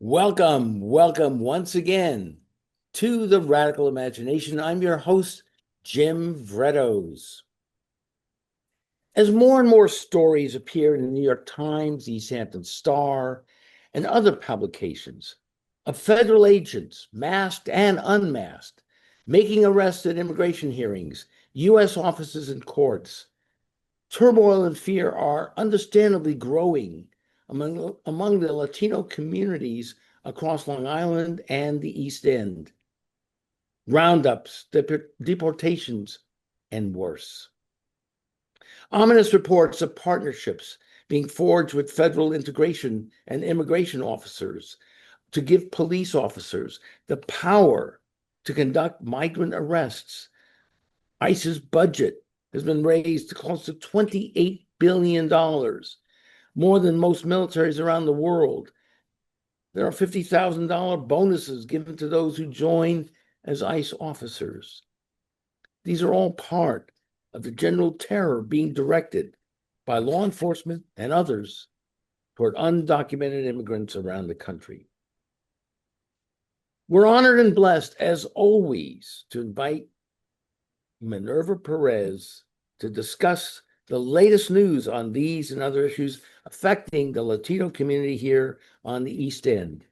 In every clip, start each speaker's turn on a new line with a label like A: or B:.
A: Welcome once again to the Radical Imagination. I'm your host, Jim Vrettos. As more and more stories appear in the New York Times, the East Hampton Star, and other publications of federal agents, masked and unmasked, making arrests at immigration hearings, U.S. offices and courts, turmoil and fear are understandably growing among the Latino communities across Long Island and the East End. Roundups, deportations, and worse. Ominous reports of partnerships being forged with federal integration and immigration officers to give police officers the power to conduct migrant arrests. ICE's budget has been raised to close to $28 billion, more than most militaries around the world. There are $50,000 bonuses given to those who join as ICE officers. These are all part of the general terror being directed by law enforcement and others toward undocumented immigrants around the country. We're honored and blessed, as always, to invite Minerva Perez to discuss the latest news on these and other issues affecting the Latino community here on the East End.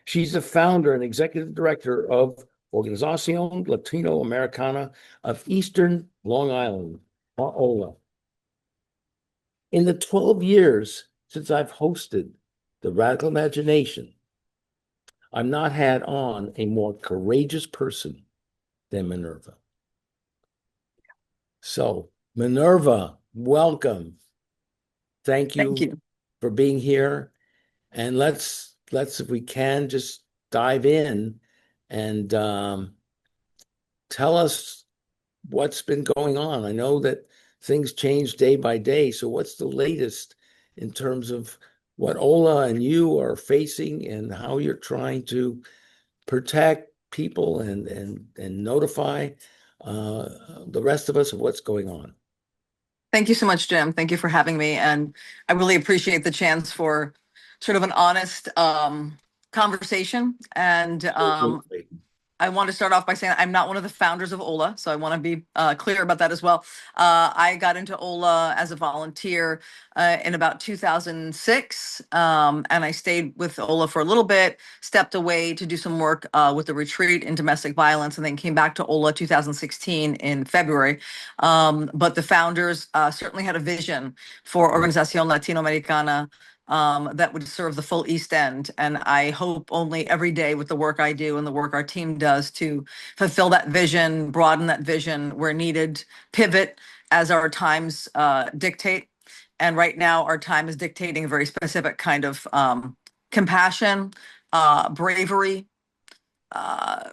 A: She's the founder and executive director of Organización Latino Americana of Eastern Long Island, or OLA. In the 12 years since I've hosted the Radical Imagination, I've not had on a more courageous person than Minerva. So, Minerva, welcome. Thank you for being here. And let's, if we can, just dive in and tell us what's been going on. I know that things change day by day. So what's the latest in terms of what Ola and you are facing and how you're trying to protect people and notify the rest of us of what's going on?
B: Thank you so much, Jim. Thank you for having me. And I really appreciate the chance for sort of an honest conversation. And I want to start off by saying I'm not one of the founders of OLA, so I want to be clear about that as well. I got into OLA as a volunteer in about 2006, and I stayed with OLA for a little bit, stepped away to do some work with the retreat in domestic violence, and then came back to OLA 2016 in February. But the founders certainly had a vision for Organización Latinoamericana that would serve the full East End. And I hope only every day with the work I do and the work our team does to fulfill that vision, broaden that vision where needed, pivot as our times dictate. And right now our time is dictating a very specific kind of compassion, bravery,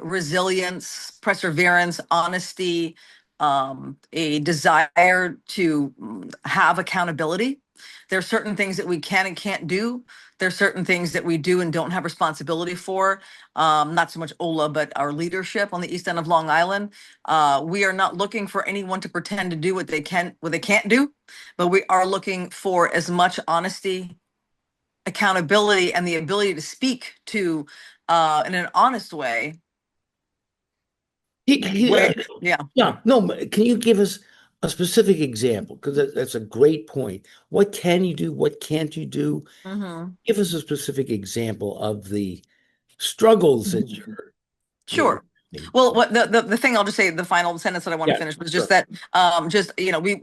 B: resilience, perseverance, honesty, a desire to have accountability. There are certain things that we can and can't do. There are certain things that we do and don't have responsibility for. Not so much OLA, but our leadership on the East End of Long Island. We are not looking for anyone to pretend to do what they can't do, but we are looking for as much honesty, accountability, and the ability to speak to in an honest way.
A: Can you give us a specific example? Because that's a great point. What can you do? What can't you do? Give us a specific example of the struggles that you're.
B: Sure. Well, what the thing I'll just say, the final sentence that I want to finish was just that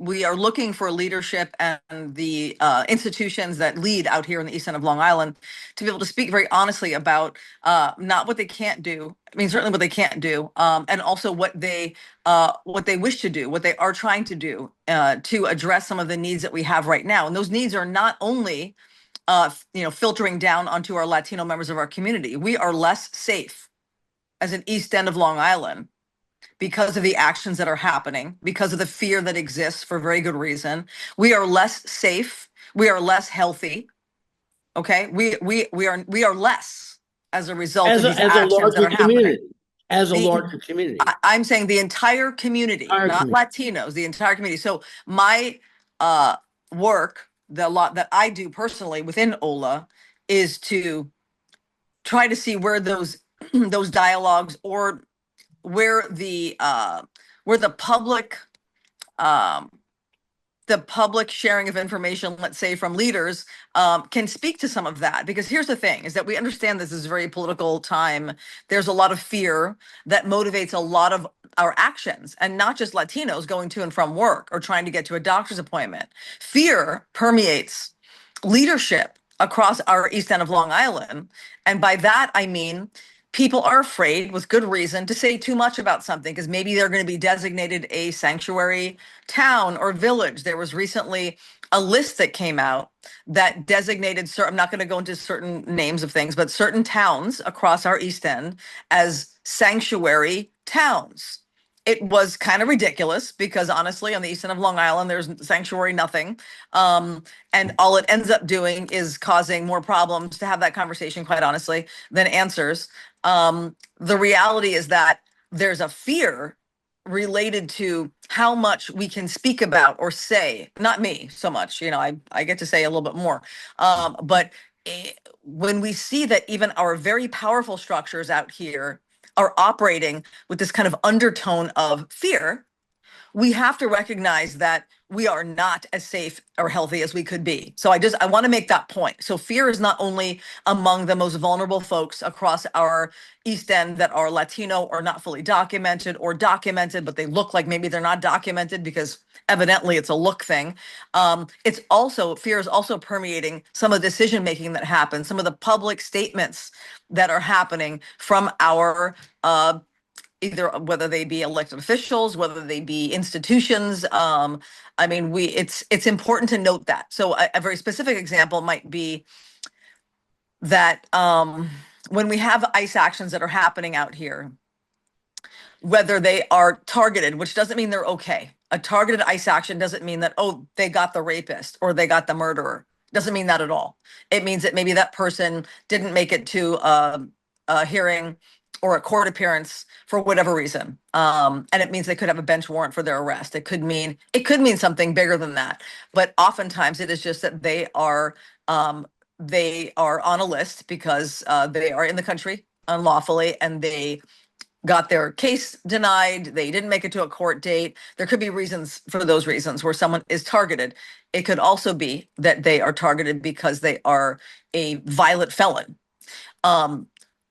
B: we are looking for leadership and the institutions that lead out here in the East End of Long Island to be able to speak very honestly about not what they can't do. I mean, certainly what they can't do, and also what they wish to do, what they are trying to do to address some of the needs that we have right now. And those needs are not only filtering down onto our Latino members of our community. We are less safe as an East End of Long Island because of the actions that are happening, because of the fear that exists for very good reason. We are less safe. We are less healthy. Okay, we are less as a result of these actions that are happening.
A: As a larger community,
B: I'm saying the entire community, not Latinos, the entire community. So my work, the lot that I do personally within OLA, is to try to see where those those dialogues, or where the public um, the public sharing of information, let's say from leaders, can speak to some of that. Because here's the thing, is that we understand this is a very political time. There's a lot of fear that motivates a lot of our actions, and not just Latinos going to and from work or trying to get to a doctor's appointment. Fear permeates leadership across our East End of Long Island. And by that, I mean, people are afraid, with good reason, to say too much about something, because maybe they're going to be designated a sanctuary town or village. There was recently a list that came out that designated, I'm not going to go into certain names of things, but certain towns across our East End as sanctuary towns. It was kind of ridiculous, because honestly, on the East End of Long Island, there's sanctuary nothing. And all it ends up doing is causing more problems to have that conversation, quite honestly, than answers. The reality is that there's a fear related to how much we can speak about or say. Not me so much, I get to say a little bit more. But when we see that even our very powerful structures out here are operating with this kind of undertone of fear, we have to recognize that we are not as safe or healthy as we could be. So I want to make that point. So fear is not only among the most vulnerable folks across our East End that are Latino or not fully documented, or documented, but they look like maybe they're not documented because evidently it's a look thing. Fear is also permeating some of the decision making that happens, some of the public statements that are happening from our either whether they be elected officials, whether they be institutions. It's important to note that. So a very specific example might be that when we have ICE actions that are happening out here, whether they are targeted, which doesn't mean they're okay. A targeted ICE action doesn't mean that, oh, they got the rapist or they got the murderer. Doesn't mean that at all. It means that maybe that person didn't make it to a hearing or a court appearance for whatever reason. And it means they could have a bench warrant for their arrest. It could mean something bigger than that. But oftentimes it is just that they are on a list because they are in the country unlawfully, and they got their case denied. They didn't make it to a court date. There could be reasons for those reasons where someone is targeted. It could also be that they are targeted because they are a violent felon.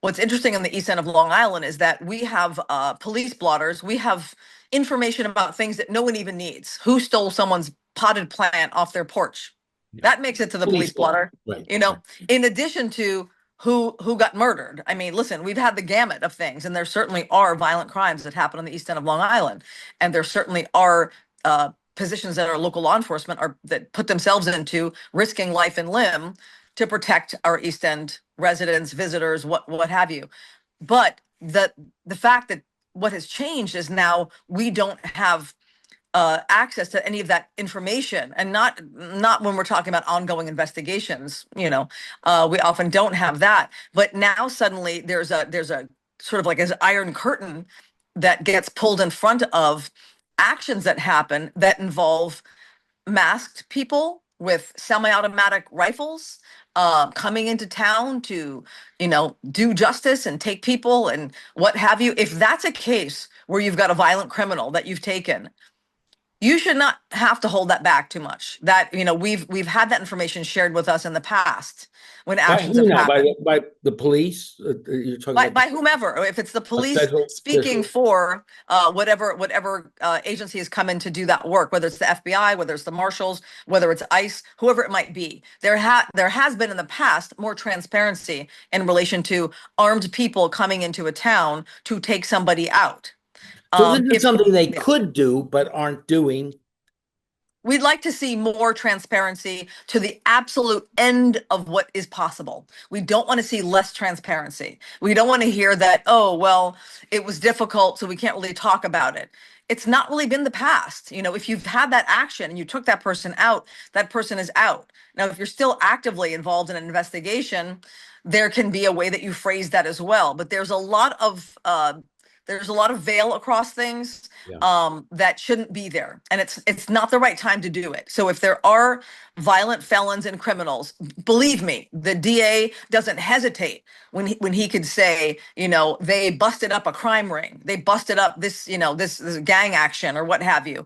B: What's interesting in the East End of Long Island is that we have police blotters. We have information about things that no one even needs. Who stole someone's potted plant off their porch?
A: Yeah.
B: That makes it to the police blotter.
A: Right.
B: In addition to who got murdered. I mean, listen, we've had the gamut of things, and there certainly are violent crimes that happen on the East End of Long Island, and there certainly are positions that our local law enforcement that put themselves into, risking life and limb to protect our East End residents, visitors, what have you. But the fact that what has changed is now we don't have access to any of that information, and not when we're talking about ongoing investigations. We often don't have that. But now suddenly there's a sort of like an iron curtain that gets pulled in front of actions that happen that involve masked people with semi-automatic rifles coming into town to, do justice and take people and what have you. If that's a case where you've got a violent criminal that you've taken, you should not have to hold that back too much. That, we've had that information shared with us in the past when actions have happened.
A: By the police? You're talking
B: By whomever. If it's the police speaking for whatever agency has come in to do that work, whether it's the FBI, whether it's the marshals, whether it's ICE, whoever it might be. There has been in the past more transparency in relation to armed people coming into a town to take somebody out.
A: So this is something they could do, but aren't doing.
B: We'd like to see more transparency to the absolute end of what is possible. We don't want to see less transparency. We don't want to hear that, oh, well, it was difficult, so we can't really talk about it. It's not really been the past. If you've had that action and you took that person out, that person is out. Now, if you're still actively involved in an investigation, there can be a way that you phrase that as well. But there's a lot of There's a lot of veil across things
A: Yeah.
B: that shouldn't be there, and it's not the right time to do it. So if there are violent felons and criminals, believe me, the DA doesn't hesitate when he could say, they busted up a crime ring, they busted up this, this gang action or what have you.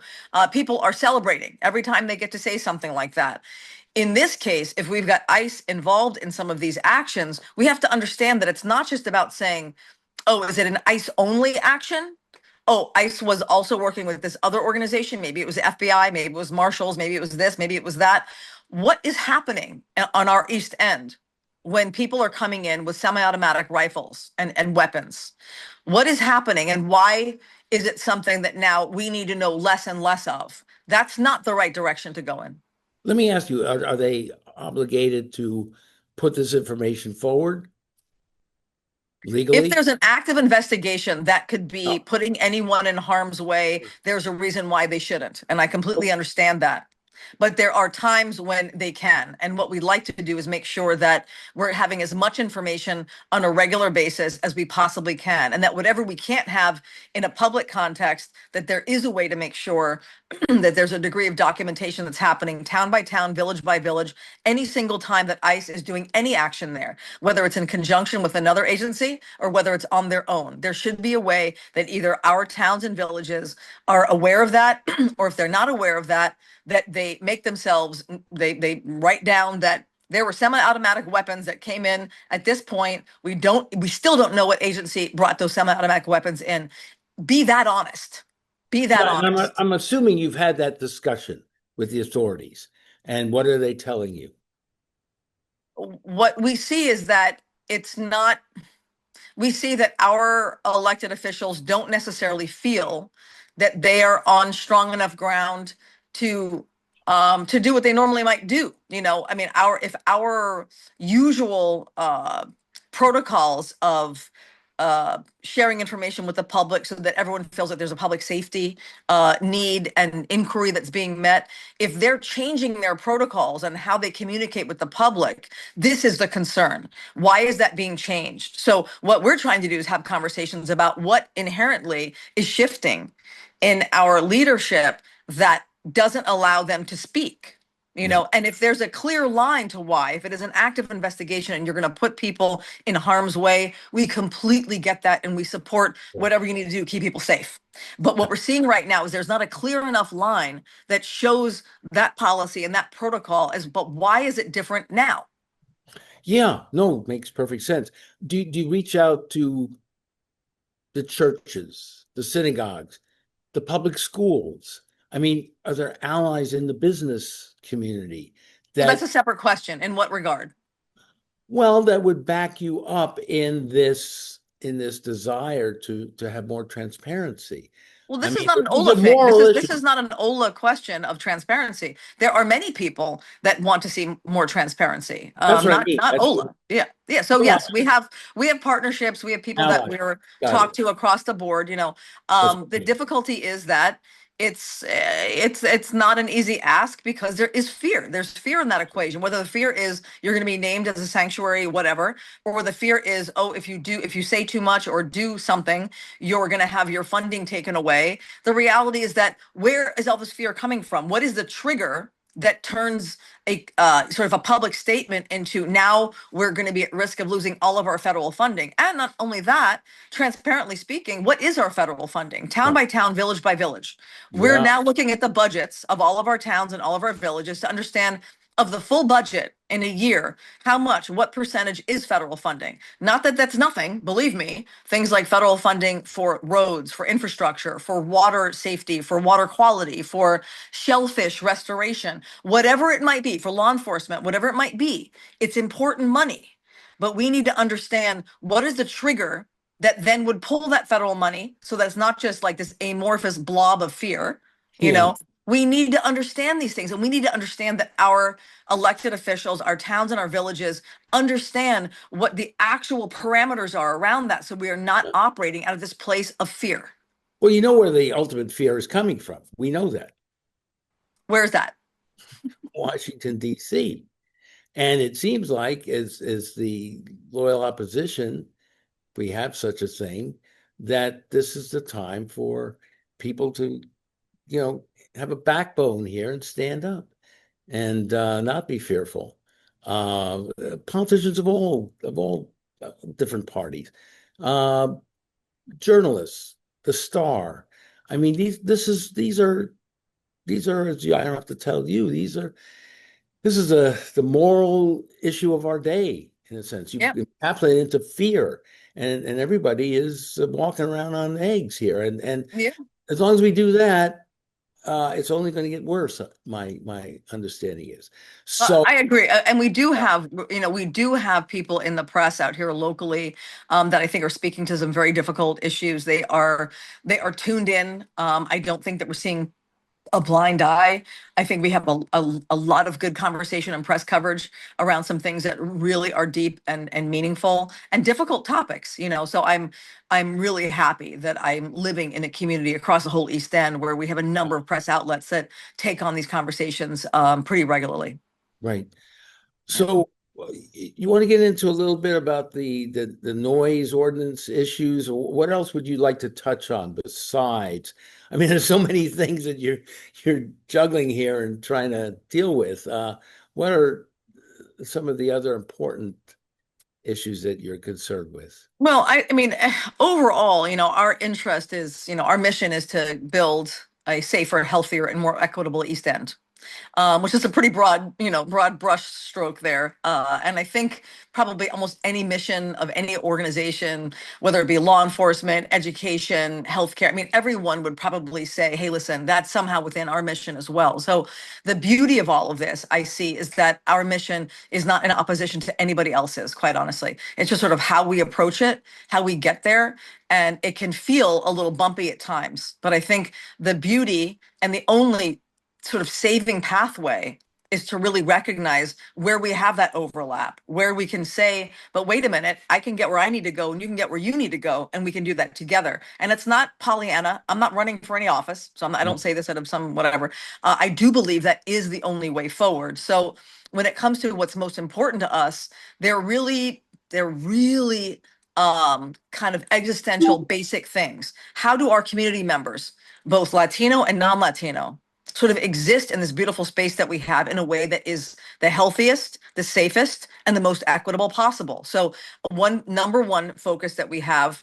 B: People are celebrating every time they get to say something like that. In this case, if we've got ICE involved in some of these actions, we have to understand that it's not just about saying, oh, is it an ICE only action? Oh, ICE was also working with this other organization. Maybe it was the FBI, maybe it was Marshals, maybe it was this, maybe it was that. What is happening on our East End when people are coming in with semi-automatic rifles and weapons? What is happening, and why is it something that now we need to know less and less of? That's not the right direction to go in.
A: Let me ask you, are they obligated to put this information forward
B: If
A: legally?
B: there's an active investigation that could be
A: Oh,
B: putting anyone in harm's way, there's a reason why they shouldn't. And I completely understand that. But there are times when they can. And what we'd like to do is make sure that we're having as much information on a regular basis as we possibly can. And that whatever we can't have in a public context, that there is a way to make sure that there's a degree of documentation that's happening town by town, village by village, any single time that ICE is doing any action there, whether it's in conjunction with another agency or whether it's on their own. There should be a way that either our towns and villages are aware of that, or if they're not aware of that, that they make themselves, they write down that there were semi-automatic weapons that came in at this point. We still don't know what agency brought those semi-automatic weapons in. Be that honest. Be that
A: yeah, and
B: honest.
A: I'm assuming you've had that discussion with the authorities. And what are they telling you?
B: What we see is that it's not, we see that our elected officials don't necessarily feel that they are on strong enough ground to do what they normally might do. I mean, our usual protocols of sharing information with the public so that everyone feels that there's a public safety need and inquiry that's being met. If they're changing their protocols and how they communicate with the public, this is the concern. Why is that being changed? So what we're trying to do is have conversations about what inherently is shifting in our leadership that doesn't allow them to speak.
A: Yeah.
B: And if there's a clear line to why, if it is an active investigation and you're going to put people in harm's way, we completely get that and we support whatever you need to do to keep people safe. But what we're seeing right now is there's not a clear enough line that shows that policy and that protocol but why is it different now?
A: Yeah, no, makes perfect sense. Do you reach out to the churches, the synagogues, the public schools? I mean, are there allies in the business community
B: Well, that's
A: that,
B: a separate question. In what regard?
A: well, that would back you up in this desire to have more transparency?
B: Well,
A: I
B: this is
A: mean,
B: not an
A: this is a
B: Ola thing. This
A: moral
B: is
A: issue.
B: this is not an Ola question of transparency. There are many people that want to see more transparency.
A: That's what I mean.
B: Not
A: That's what,
B: Ola. Yeah, yeah. So
A: well,
B: yes, we have partnerships. We have people that
A: allies.
B: we're
A: Got it.
B: talked to across the board.
A: That's what I
B: The
A: mean.
B: difficulty is that it's not an easy ask because there is fear. There's fear in that equation. Whether the fear is you're going to be named as a sanctuary, whatever, or the fear is, oh, if you say too much or do something, you're going to have your funding taken away. The reality is that where is all this fear coming from? What is the trigger that turns a sort of a public statement into now we're going to be at risk of losing all of our federal funding? And not only that, transparently speaking, what is our federal funding? Town
A: Yeah.
B: by town, village by village. We're
A: Yeah.
B: now looking at the budgets of all of our towns and all of our villages to understand of the full budget in a year, how much, what percentage is federal funding? Not that that's nothing, believe me. Things like federal funding for roads, for infrastructure, for water safety, for water quality, for shellfish restoration, whatever it might be, for law enforcement, whatever it might be, it's important money. But we need to understand what is the trigger that then would pull that federal money so that it's not just like this amorphous blob of fear, you
A: Yeah.
B: know, we need to understand these things, and we need to understand that our elected officials, our towns and our villages understand what the actual parameters are around that. So we are not operating out of this place of fear.
A: Well, you know where the ultimate fear is coming from. We know that.
B: Where's that?
A: Washington, D.C. And it seems like as the loyal opposition, we have such a thing, that this is the time for people to, you know, have a backbone here and stand up and not be fearful. Politicians of all different parties, uh, journalists, the Star. I mean, these are, as I don't have to tell you, this is the moral issue of our day, in a sense. You
B: Yeah.
A: encapsulate it into fear, and everybody is walking around on eggs here. And
B: Yeah.
A: as long as we do that, it's only going to get worse. My understanding is. So
B: I agree, and we do have, we do have people in the press out here locally that I think are speaking to some very difficult issues. They are tuned in. I don't think that we're seeing a blind eye. I think we have a lot of good conversation and press coverage around some things that really are deep and meaningful and difficult topics, So I'm really happy that I'm living in a community across the whole East End where we have a number of press outlets that take on these conversations pretty regularly.
A: right.
B: Yeah.
A: So you want to get into a little bit about the noise ordinance issues? What else would you like to touch on besides? I mean, there's so many things that you're juggling here and trying to deal with. What are some of the other important issues that you're concerned with?
B: Well, I mean, overall, our interest is, our mission is to build a safer, healthier, and more equitable East End, which is a pretty broad brush stroke there. And I think probably almost any mission of any organization, whether it be law enforcement, education, healthcare, I mean, everyone would probably say, hey, listen, that's somehow within our mission as well. So the beauty of all of this, I see, is that our mission is not in opposition to anybody else's, quite honestly. It's just sort of how we approach it, how we get there. And it can feel a little bumpy at times. But I think the beauty and the only sort of saving pathway is to really recognize where we have that overlap, where we can say, but wait a minute, I can get where I need to go and you can get where you need to go, and we can do that together. And it's not Pollyanna. I'm not running for any office, so I don't say this out of some whatever. I do believe that is the only way forward. So when it comes to what's most important to us, they're really kind of existential basic things. How do our community members, both Latino and non-Latino, sort of exist in this beautiful space that we have in a way that is the healthiest, the safest, and the most equitable possible? So number one focus that we have,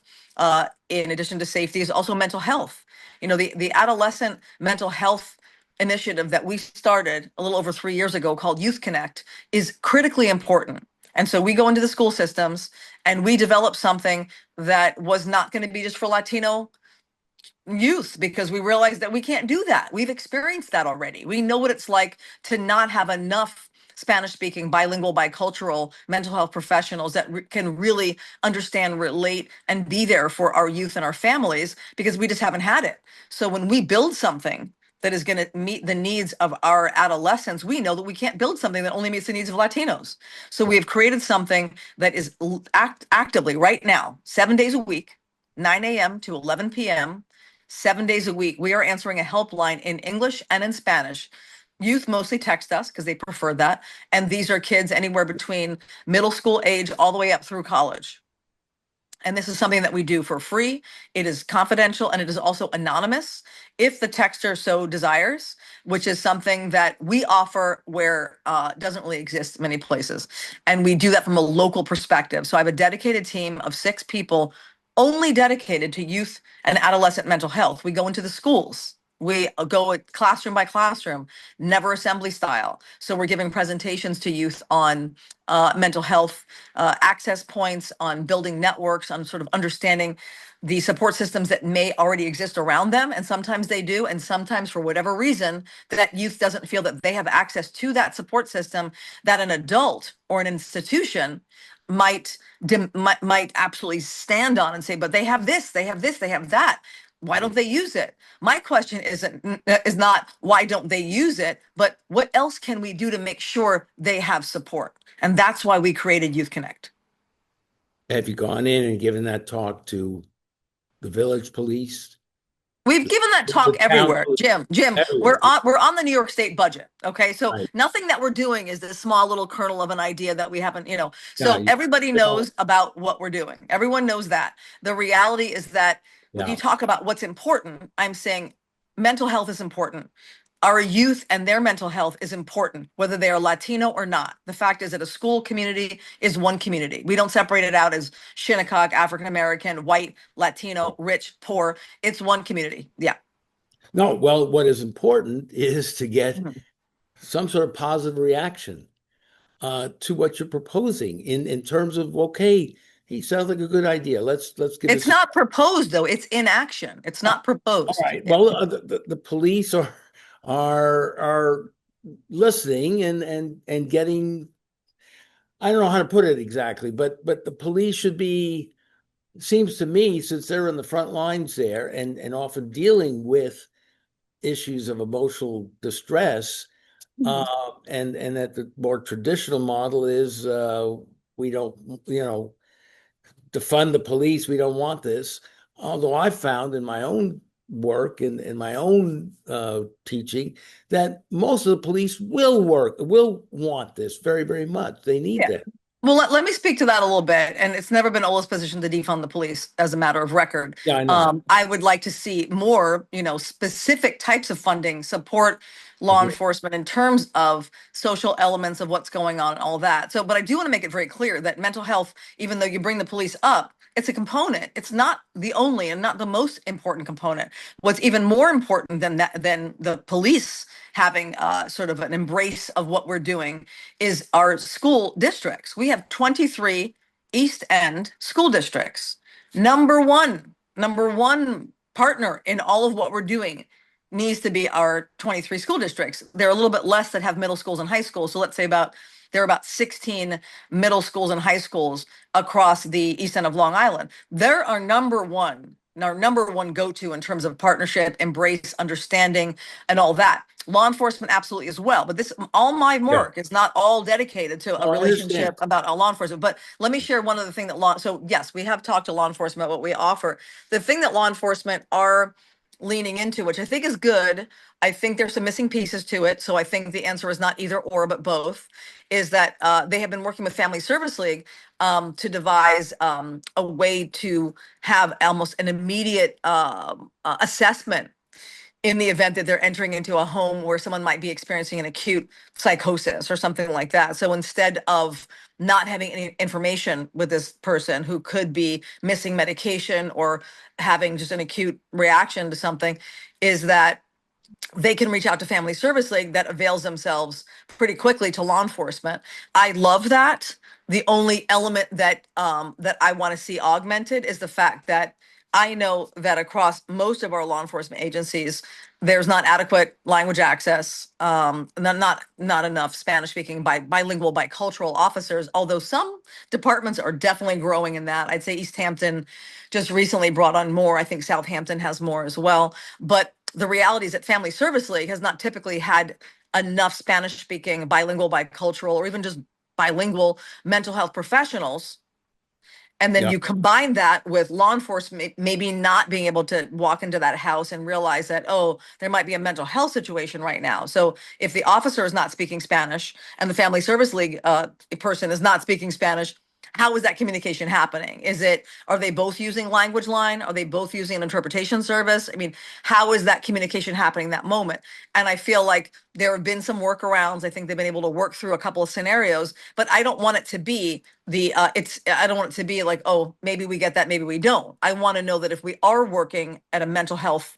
B: in addition to safety, is also mental health. The adolescent mental health initiative that we started a little over 3 years ago, called Youth Connect, is critically important. And so we go into the school systems and we develop something that was not going to be just for Latino youth, because we realized that we can't do that. We've experienced that already. We know what it's like to not have enough Spanish speaking, bilingual, bicultural mental health professionals that can really understand, relate, and be there for our youth and our families, because we just haven't had it. So when we build something that is going to meet the needs of our adolescents, we know that we can't build something that only meets the needs of Latinos. So we have created something that is actively right now, 7 days a week, 9 a.m. to 11 p.m., 7 days a week. We are answering a helpline in English and in Spanish. Youth mostly text us because they prefer that. And these are kids anywhere between middle school age all the way up through college. And this is something that we do for free. It is confidential and it is also anonymous if the texter so desires, which is something that we offer where doesn't really exist many places. And we do that from a local perspective. So I have a dedicated team of 6 people only dedicated to youth and adolescent mental health. We go into the schools. We go classroom by classroom, never assembly style. So we're giving presentations to youth on mental health access points, on building networks, on sort of understanding the support systems that may already exist around them. And sometimes they do. And sometimes, for whatever reason, that youth doesn't feel that they have access to that support system that an adult or an institution might absolutely stand on and say, but they have this, they have this, they have that. Why don't they use it? My question is not why don't they use it, but what else can we do to make sure they have support? And that's why we created Youth Connect.
A: Have you gone in and given that talk to the village police?
B: We've given that talk
A: The
B: everywhere,
A: council,
B: Jim.
A: everywhere.
B: We're on the New York State budget. Okay. So
A: Right.
B: nothing that we're doing is this small little kernel of an idea that we haven't,
A: Yeah,
B: so everybody
A: no,
B: knows about what we're doing. Everyone knows that. The reality is that when you
A: yeah.
B: talk about what's important, I'm saying mental health is important. Our youth and their mental health is important, whether they are Latino or not. The fact is that a school community is one community. We don't separate it out as Shinnecock, African American, white, Latino, rich, poor. It's one community. Yeah.
A: No, well, what is important is to get
B: Mhm.
A: some sort of positive reaction to what you're proposing in terms of, okay, he sounds like a good idea. Let's give
B: It's
A: this.
B: not proposed though. It's in action. It's not
A: All
B: proposed.
A: right.
B: Yeah.
A: Well, the police are listening and getting. I don't know how to put it exactly, but the police should be. Seems to me, since they're in the front lines there and often dealing with issues of emotional distress,
B: Mhm.
A: and that the more traditional model is we don't, defund the police. We don't want this. Although I've found in my own work and in my own teaching that most of the police will want this very, very much. They need
B: Yeah.
A: that.
B: Well, let me speak to that a little bit. And it's never been Ola's position to defund the police as a matter of record.
A: Yeah, I know.
B: I would like to see more, specific types of funding support law
A: Agree.
B: enforcement in terms of social elements of what's going on and all that. So, but I do want to make it very clear that mental health, even though you bring the police up, it's a component. It's not the only and not the most important component. What's even more important than that, than the police having sort of an embrace of what we're doing is our school districts. We have 23 East End school districts. Number one partner in all of what we're doing needs to be our 23 school districts. There are a little bit less that have middle schools and high schools. So let's say there are about 16 middle schools and high schools across the East End of Long Island. They're our number one go-to in terms of partnership, embrace, understanding, and all that. Law enforcement absolutely as well, but this all my
A: Yeah.
B: work is not all dedicated to a
A: Oh, I understand.
B: relationship about a law enforcement. But let me share one other thing that law. So yes, we have talked to law enforcement about what we offer. The thing that law enforcement are leaning into, which I think is good. I think there's some missing pieces to it. So I think the answer is not either or, but both. Is that they have been working with Family Service League to devise a way to have almost an immediate assessment in the event that they're entering into a home where someone might be experiencing an acute psychosis or something like that. So instead of not having any information with this person who could be missing medication or having just an acute reaction to something, is that they can reach out to Family Service League that avails themselves pretty quickly to law enforcement. I love that. The only element that I want to see augmented is the fact that I know that across most of our law enforcement agencies, there's not adequate language access, not enough Spanish speaking bilingual bicultural officers. Although some departments are definitely growing in that. I'd say East Hampton just recently brought on more. I think Southampton has more as well. But the reality is that Family Service League has not typically had enough Spanish speaking, bilingual, bicultural, or even just bilingual mental health professionals. And then
A: Yeah.
B: you combine that with law enforcement maybe not being able to walk into that house and realize that, oh, there might be a mental health situation right now. So if the officer is not speaking Spanish and the Family Service League person is not speaking Spanish, how is that communication happening? Are they both using language line? Are they both using an interpretation service? I mean, how is that communication happening in that moment? And I feel like there have been some workarounds. I think they've been able to work through a couple of scenarios, but I don't want it to be I don't want it to be like, oh, maybe we get that, maybe we don't. I want to know that if we are working at a mental health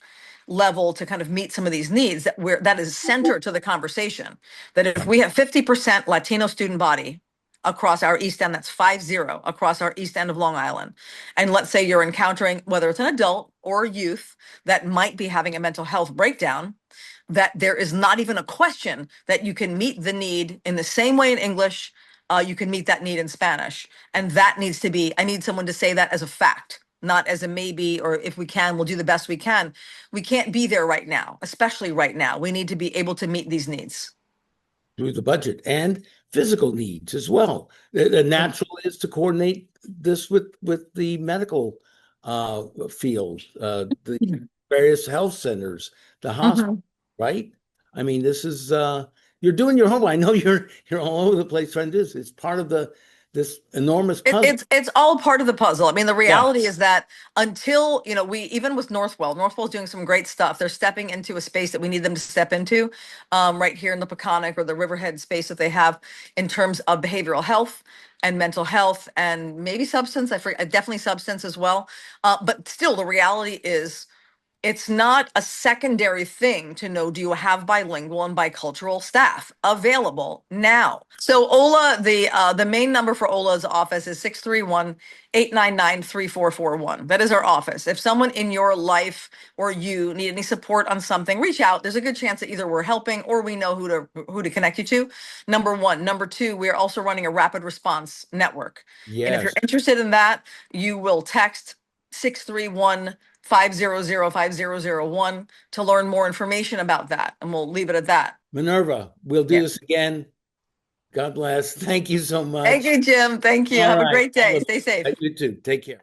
B: level to kind of meet some of these needs, that is center to the conversation. That if we have 50% Latino student body across our East End, that's 50 across our East End of Long Island. And let's say you're encountering, whether it's an adult or youth that might be having a mental health breakdown, that there is not even a question that you can meet the need in the same way in English, you can meet that need in Spanish. And that needs to be, I need someone to say that as a fact, not as a maybe, or if we can, we'll do the best we can. We can't be there right now, especially right now. We need to be able to meet these needs.
A: Through the budget and physical needs as well. The natural is to coordinate this with the medical field, the various health centers, the hospital,
B: Mhm.
A: right? I mean, this is you're doing your homework. I know you're all over the place trying to do this. It's part of this enormous puzzle.
B: It's all part of the puzzle. I mean, the
A: Yeah.
B: reality is that until, we even with Northwell's doing some great stuff. They're stepping into a space that we need them to step into, right here in the Peconic or the Riverhead space that they have in terms of behavioral health and mental health and maybe substance. I forget, definitely substance as well. But still, the reality is it's not a secondary thing to know, do you have bilingual and bicultural staff available now? So Ola, the main number for Ola's office is 631-899-3441. That is our office. If someone in your life or you need any support on something, reach out. There's a good chance that either we're helping or we know who to connect you to. Number one. Number two, we are also running a rapid response network. And if you're
A: Yes.
B: interested in that, you will text 631-500-5001 to learn more information about that. And we'll leave it at that.
A: Minerva, we'll do
B: Yeah.
A: this again. God bless. Thank you so
B: Thank
A: much.
B: you, Jim. Thank you.
A: All
B: Have a
A: right.
B: great day. Stay safe.
A: You too. Take care.